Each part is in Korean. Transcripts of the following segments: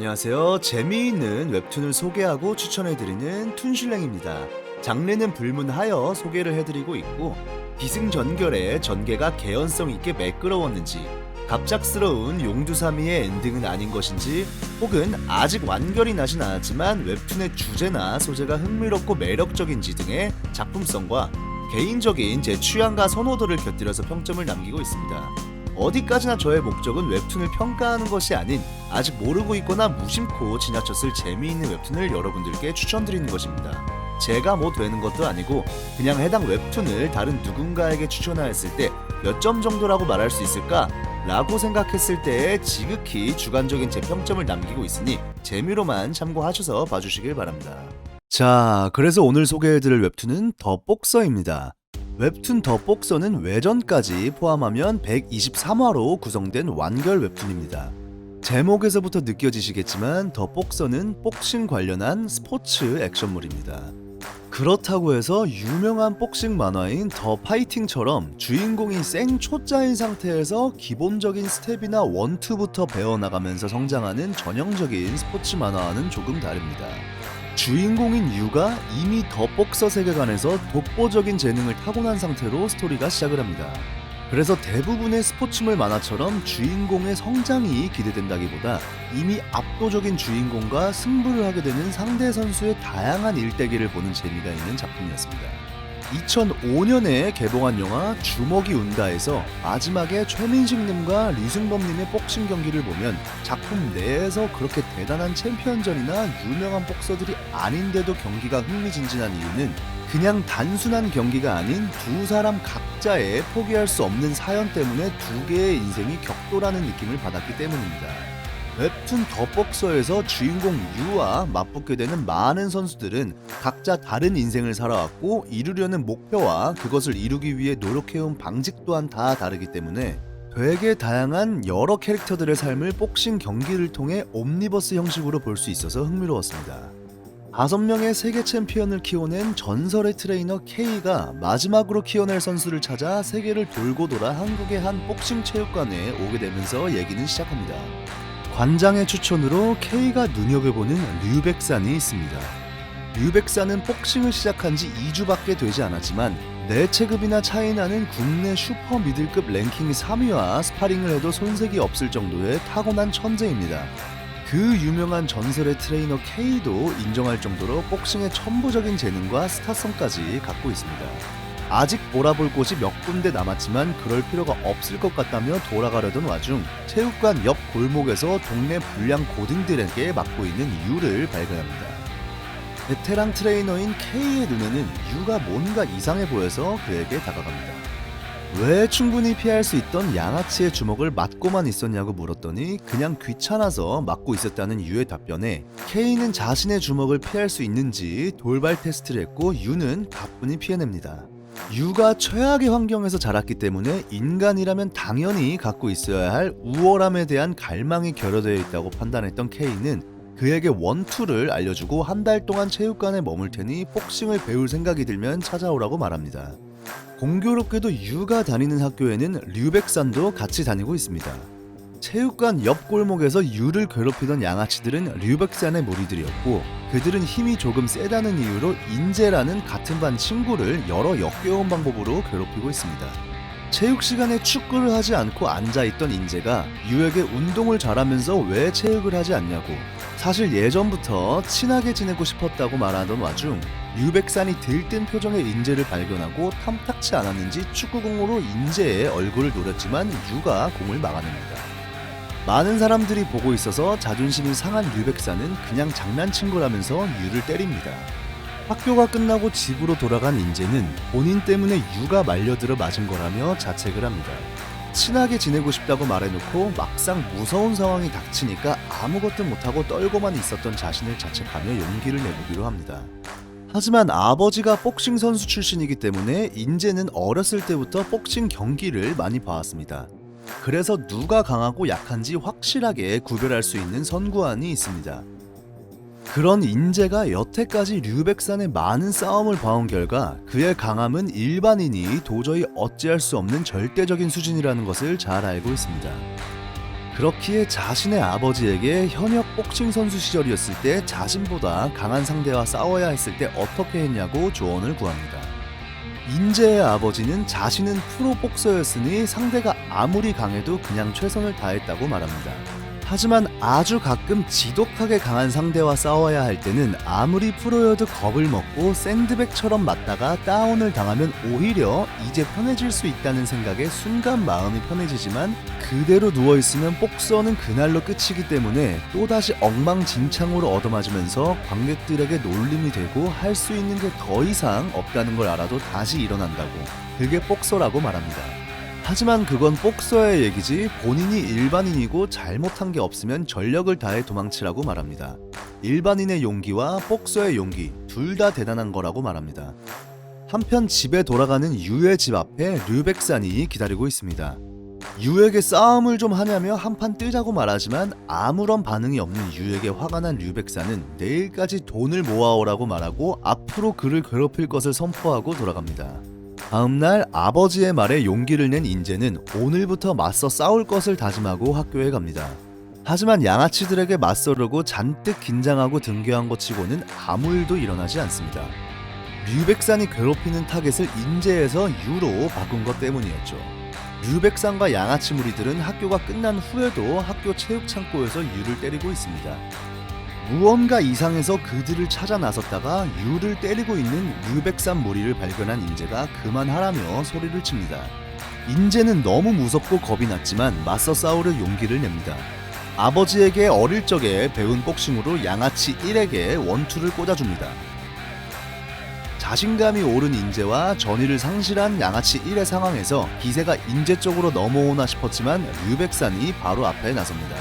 안녕하세요. 재미있는 웹툰을 소개하고 추천해드리는 툰슐랭입니다. 장르는 불문하여 소개를 해드리고 있고, 기승전결에 전개가 개연성 있게 매끄러웠는지, 갑작스러운 용두사미의 엔딩은 아닌 것인지, 혹은 아직 완결이 나진 않았지만 웹툰의 주제나 소재가 흥미롭고 매력적인지 등의 작품성과 개인적인 제 취향과 선호도를 곁들여서 평점을 남기고 있습니다. 어디까지나 저의 목적은 웹툰을 평가하는 것이 아닌 아직 모르고 있거나 무심코 지나쳤을 재미있는 웹툰을 여러분들께 추천드리는 것입니다. 제가 뭐 되는 것도 아니고 그냥 해당 웹툰을 다른 누군가에게 추천하였을 때 몇 점 정도라고 말할 수 있을까? 라고 생각했을 때에 지극히 주관적인 제 평점을 남기고 있으니 재미로만 참고하셔서 봐주시길 바랍니다. 자, 그래서 오늘 소개해드릴 웹툰은 더 복서입니다. 웹툰 더 복서는 외전까지 포함하면 123화로 구성된 완결 웹툰입니다. 제목에서부터 느껴지시겠지만 더 복서는 복싱 관련한 스포츠 액션물입니다. 그렇다고 해서 유명한 복싱 만화인 더 파이팅처럼 주인공이 생초짜인 상태에서 기본적인 스텝이나 원투부터 배워나가면서 성장하는 전형적인 스포츠 만화와는 조금 다릅니다. 주인공인 유가 이미 더 복서 세계관에서 독보적인 재능을 타고난 상태로 스토리가 시작을 합니다. 그래서 대부분의 스포츠물 만화처럼 주인공의 성장이 기대된다기보다 이미 압도적인 주인공과 승부를 하게 되는 상대 선수의 다양한 일대기를 보는 재미가 있는 작품이었습니다. 2005년에 개봉한 영화 주먹이 운다에서 마지막에 최민식님과 류승범님의 복싱 경기를 보면 작품 내에서 그렇게 대단한 챔피언전이나 유명한 복서들이 아닌데도 경기가 흥미진진한 이유는 그냥 단순한 경기가 아닌 두 사람 각자의 포기할 수 없는 사연 때문에 두 개의 인생이 격돌하는 느낌을 받았기 때문입니다. 웹툰 더 복서에서 주인공 유와 맞붙게 되는 많은 선수들은 각자 다른 인생을 살아왔고 이루려는 목표와 그것을 이루기 위해 노력해온 방식 또한 다 다르기 때문에 되게 다양한 여러 캐릭터들의 삶을 복싱 경기를 통해 옴니버스 형식으로 볼 수 있어서 흥미로웠습니다. 5명의 세계 챔피언을 키워낸 전설의 트레이너 K가 마지막으로 키워낼 선수를 찾아 세계를 돌고 돌아 한국의 한 복싱 체육관에 오게 되면서 얘기는 시작합니다. 관장의 추천으로 K가 눈여겨보는 류백산이 있습니다. 류백산은 복싱을 시작한 지 2주밖에 되지 않았지만 내 체급이나 차이 나는 국내 슈퍼 미들급 랭킹 3위와 스파링을 해도 손색이 없을 정도의 타고난 천재입니다. 그 유명한 전설의 트레이너 K도 인정할 정도로 복싱의 천부적인 재능과 스타성까지 갖고 있습니다. 아직 몰아볼 곳이 몇 군데 남았지만 그럴 필요가 없을 것 같다며 돌아가려던 와중 체육관 옆 골목에서 동네 불량 고딩들에게 맡고 있는 유를 발견합니다. 베테랑 트레이너인 K의 눈에는 유가 뭔가 이상해 보여서 그에게 다가갑니다. 왜 충분히 피할 수 있던 양아치의 주먹을 맞고만 있었냐고 물었더니 그냥 귀찮아서 맞고 있었다는 유의 답변에 K는 자신의 주먹을 피할 수 있는지 돌발 테스트를 했고 유는 가뿐히 피해냅니다. 유가 최악의 환경에서 자랐기 때문에 인간이라면 당연히 갖고 있어야 할 우월함에 대한 갈망이 결여되어 있다고 판단했던 K는 그에게 원투를 알려주고 한 달 동안 체육관에 머물 테니 복싱을 배울 생각이 들면 찾아오라고 말합니다. 공교롭게도 유가 다니는 학교에는 류백산도 같이 다니고 있습니다. 체육관 옆 골목에서 유를 괴롭히던 양아치들은 류백산의 무리들이었고 그들은 힘이 조금 세다는 이유로 인재라는 같은 반 친구를 여러 역겨운 방법으로 괴롭히고 있습니다. 체육 시간에 축구를 하지 않고 앉아있던 인재가 유에게 운동을 잘하면서 왜 체육을 하지 않냐고 사실 예전부터 친하게 지내고 싶었다고 말하던 와중 류백산이 들뜬 표정의 인재를 발견하고 탐탁치 않았는지 축구공으로 인재의 얼굴을 노렸지만 유가 공을 막아냅니다. 많은 사람들이 보고 있어서 자존심이 상한 류백산은 그냥 장난친 거라면서 유를 때립니다. 학교가 끝나고 집으로 돌아간 인재는 본인 때문에 유가 말려들어 맞은 거라며 자책을 합니다. 친하게 지내고 싶다고 말해놓고 막상 무서운 상황이 닥치니까 아무것도 못하고 떨고만 있었던 자신을 자책하며 용기를 내보기로 합니다. 하지만 아버지가 복싱 선수 출신이기 때문에 인재는 어렸을 때부터 복싱 경기를 많이 봐왔습니다. 그래서 누가 강하고 약한지 확실하게 구별할 수 있는 선구안이 있습니다. 그런 인재가 여태까지 류백산의 많은 싸움을 봐온 결과 그의 강함은 일반인이 도저히 어찌할 수 없는 절대적인 수준이라는 것을 잘 알고 있습니다. 그렇기에 자신의 아버지에게 현역 복싱 선수 시절이었을 때 자신보다 강한 상대와 싸워야 했을 때 어떻게 했냐고 조언을 구합니다. 인재의 아버지는 자신은 프로 복서였으니 상대가 아무리 강해도 그냥 최선을 다했다고 말합니다. 하지만 아주 가끔 지독하게 강한 상대와 싸워야 할 때는 아무리 프로여도 겁을 먹고 샌드백처럼 맞다가 다운을 당하면 오히려 이제 편해질 수 있다는 생각에 순간 마음이 편해지지만 그대로 누워있으면 복서는 그날로 끝이기 때문에 또다시 엉망진창으로 얻어맞으면서 관객들에게 놀림이 되고 할 수 있는 게 더 이상 없다는 걸 알아도 다시 일어난다고, 그게 복서라고 말합니다. 하지만 그건 복서의 얘기지 본인이 일반인이고 잘못한 게 없으면 전력을 다해 도망치라고 말합니다. 일반인의 용기와 복서의 용기 둘 다 대단한 거라고 말합니다. 한편 집에 돌아가는 유의 집 앞에 류백산이 기다리고 있습니다. 유에게 싸움을 좀 하냐며 한판 뜨자고 말하지만 아무런 반응이 없는 유에게 화가 난 류백산은 내일까지 돈을 모아오라고 말하고 앞으로 그를 괴롭힐 것을 선포하고 돌아갑니다. 다음날 아버지의 말에 용기를 낸 인재는 오늘부터 맞서 싸울 것을 다짐하고 학교에 갑니다. 하지만 양아치들에게 맞서려고 잔뜩 긴장하고 등교한 것 치고는 아무 일도 일어나지 않습니다. 류백산이 괴롭히는 타겟을 인재에서 유로 바꾼 것 때문이었죠. 류백산과 양아치 무리들은 학교가 끝난 후에도 학교 체육창고에서 유를 때리고 있습니다. 무언가 이상해서 그들을 찾아 나섰다가 유를 때리고 있는 류백산 무리를 발견한 인재가 그만하라며 소리를 칩니다. 인재는 너무 무섭고 겁이 났지만 맞서 싸우려 용기를 냅니다. 아버지에게 어릴 적에 배운 복싱으로 양아치 1에게 원투를 꽂아줍니다. 자신감이 오른 인재와 전의를 상실한 양아치 1의 상황에서 기세가 인재 쪽으로 넘어오나 싶었지만 류백산이 바로 앞에 나섭니다.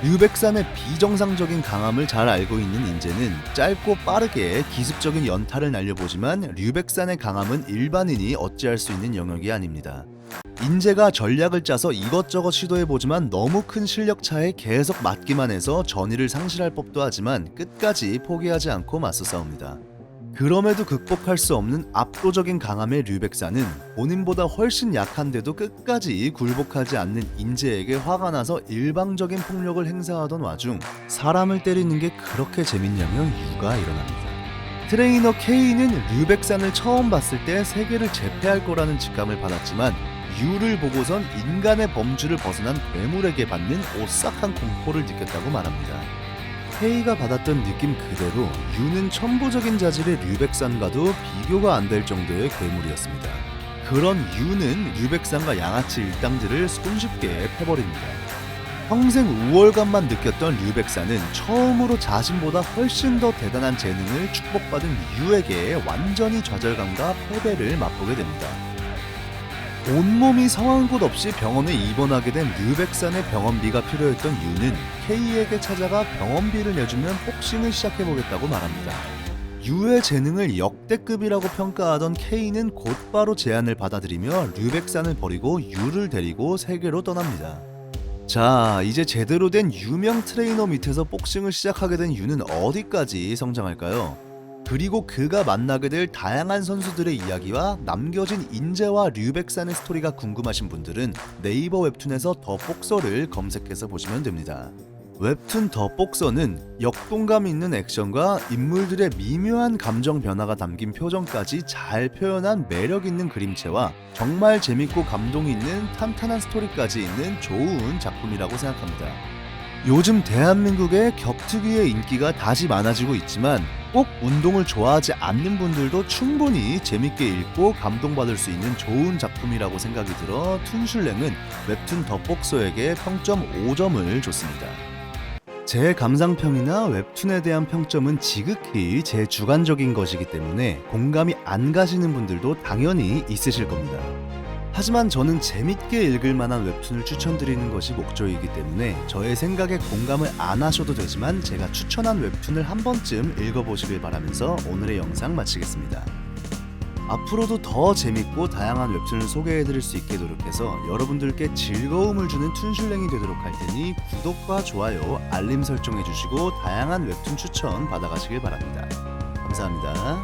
류백산의 비정상적인 강함을 잘 알고 있는 인재는 짧고 빠르게 기습적인 연타를 날려보지만 류백산의 강함은 일반인이 어찌할 수 있는 영역이 아닙니다. 인재가 전략을 짜서 이것저것 시도해보지만 너무 큰 실력 차에 계속 맞기만 해서 전의를 상실할 법도 하지만 끝까지 포기하지 않고 맞서 싸웁니다. 그럼에도 극복할 수 없는 압도적인 강함의 류백산은 본인보다 훨씬 약한데도 끝까지 굴복하지 않는 인재에게 화가 나서 일방적인 폭력을 행사하던 와중 사람을 때리는 게 그렇게 재밌냐며 유가 일어납니다. 트레이너 K는 류백산을 처음 봤을 때 세계를 제패할 거라는 직감을 받았지만 유를 보고선 인간의 범주를 벗어난 괴물에게 받는 오싹한 공포를 느꼈다고 말합니다. K가 받았던 느낌 그대로 유는 천부적인 자질의 류백산과도 비교가 안 될 정도의 괴물이었습니다. 그런 유는 류백산과 양아치 일당들을 손쉽게 패버립니다. 평생 우월감만 느꼈던 류백산은 처음으로 자신보다 훨씬 더 대단한 재능을 축복받은 유에게 완전히 좌절감과 패배를 맛보게 됩니다. 온몸이 상한 곳 없이 병원에 입원하게 된 류백산의 병원비가 필요했던 유는 K에게 찾아가 병원비를 내주면 복싱을 시작해보겠다고 말합니다. 유의 재능을 역대급이라고 평가하던 K는 곧바로 제안을 받아들이며 류백산을 버리고 유를 데리고 세계로 떠납니다. 자, 이제 제대로 된 유명 트레이너 밑에서 복싱을 시작하게 된 유는 어디까지 성장할까요? 그리고 그가 만나게 될 다양한 선수들의 이야기와 남겨진 인재와 류백산의 스토리가 궁금하신 분들은 네이버 웹툰에서 더 복서를 검색해서 보시면 됩니다. 웹툰 더 복서는 역동감 있는 액션과 인물들의 미묘한 감정 변화가 담긴 표정까지 잘 표현한 매력 있는 그림체와 정말 재밌고 감동 있는 탄탄한 스토리까지 있는 좋은 작품이라고 생각합니다. 요즘 대한민국의 격투기의 인기가 다시 많아지고 있지만 꼭 운동을 좋아하지 않는 분들도 충분히 재밌게 읽고 감동받을 수 있는 좋은 작품이라고 생각이 들어 툰슐랭은 웹툰 더 복서에게 평점 5점을 줬습니다. 제 감상평이나 웹툰에 대한 평점은 지극히 제 주관적인 것이기 때문에 공감이 안 가시는 분들도 당연히 있으실 겁니다. 하지만 저는 재밌게 읽을 만한 웹툰을 추천드리는 것이 목적이기 때문에 저의 생각에 공감을 안 하셔도 되지만 제가 추천한 웹툰을 한 번쯤 읽어보시길 바라면서 오늘의 영상 마치겠습니다. 앞으로도 더 재밌고 다양한 웹툰을 소개해드릴 수 있게 노력해서 여러분들께 즐거움을 주는 툰슐랭이 되도록 할 테니 구독과 좋아요, 알림 설정해주시고 다양한 웹툰 추천 받아가시길 바랍니다. 감사합니다.